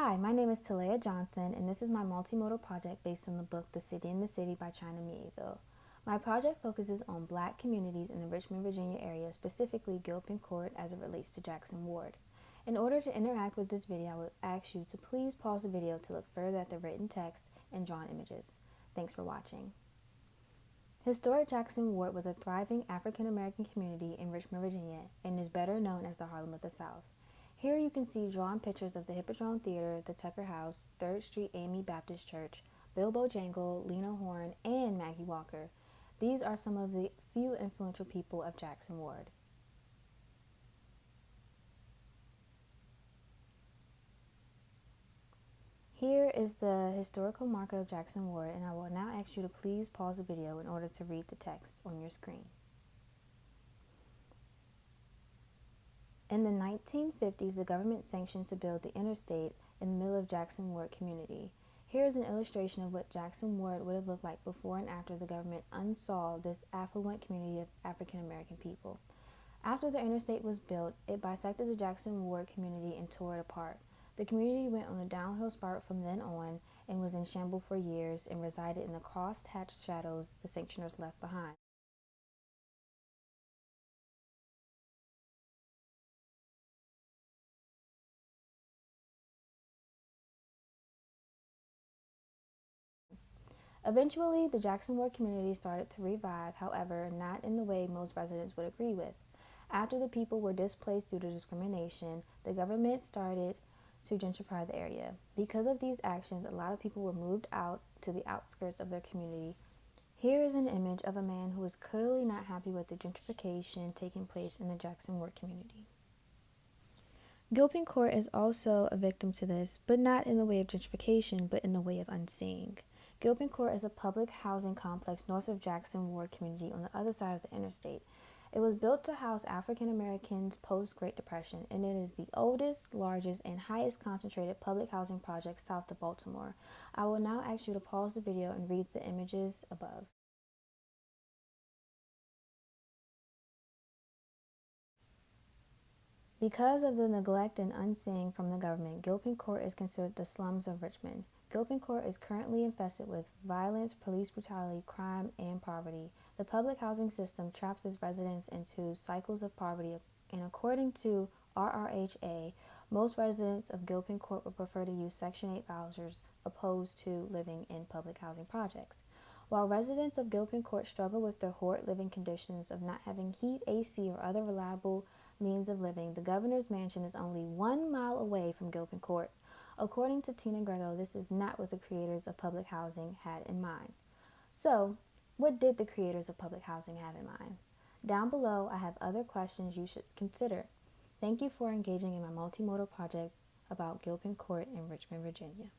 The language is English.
Hi, my name is Talea Johnson, and this is my multimodal project based on the book The City in the City by China Mieville. My project focuses on Black communities in the Richmond, Virginia area, specifically Gilpin Court as it relates to Jackson Ward. In order to interact with this video, I would ask you to please pause the video to look further at the written text and drawn images. Thanks for watching. Historic Jackson Ward was a thriving African American community in Richmond, Virginia, and is better known as the Harlem of the South. Here you can see drawn pictures of the Hippodrome Theater, the Tucker House, 3rd Street AME Baptist Church, Bilbo Jangle, Lena Horne, and Maggie Walker. These are some of the few influential people of Jackson Ward. Here is the historical marker of Jackson Ward, and I will now ask you to please pause the video in order to read the text on your screen. In the 1950s, the government sanctioned to build the interstate in the middle of Jackson Ward community. Here is an illustration of what Jackson Ward would have looked like before and after the government unsaw this affluent community of African American people. After the interstate was built, it bisected the Jackson Ward community and tore it apart. The community went on a downhill spiral from then on and was in shambles for years and resided in the crosshatched shadows the sanctioners left behind. Eventually, the Jackson Ward community started to revive, however, not in the way most residents would agree with. After the people were displaced due to discrimination, the government started to gentrify the area. Because of these actions, a lot of people were moved out to the outskirts of their community. Here is an image of a man who is clearly not happy with the gentrification taking place in the Jackson Ward community. Gilpin Court is also a victim to this, but not in the way of gentrification, but in the way of unseeing. Gilpin Court is a public housing complex north of Jackson Ward community on the other side of the interstate. It was built to house African Americans post-Great Depression, and it is the oldest, largest, and highest concentrated public housing project south of Baltimore. I will now ask you to pause the video and read the images above. Because of the neglect and unseeing from the government, Gilpin Court is considered the slums of Richmond. Gilpin Court is currently infested with violence, police brutality, crime, and poverty. The public housing system traps its residents into cycles of poverty, and according to RRHA, most residents of Gilpin Court would prefer to use Section 8 vouchers opposed to living in public housing projects. While residents of Gilpin Court struggle with their horrid living conditions of not having heat, AC, or other reliable means of living, the governor's mansion is only 1 mile away from Gilpin Court. According to Tina Grego, this is not what the creators of public housing had in mind. So, what did the creators of public housing have in mind? Down below, I have other questions you should consider. Thank you for engaging in my multimodal project about Gilpin Court in Richmond, Virginia.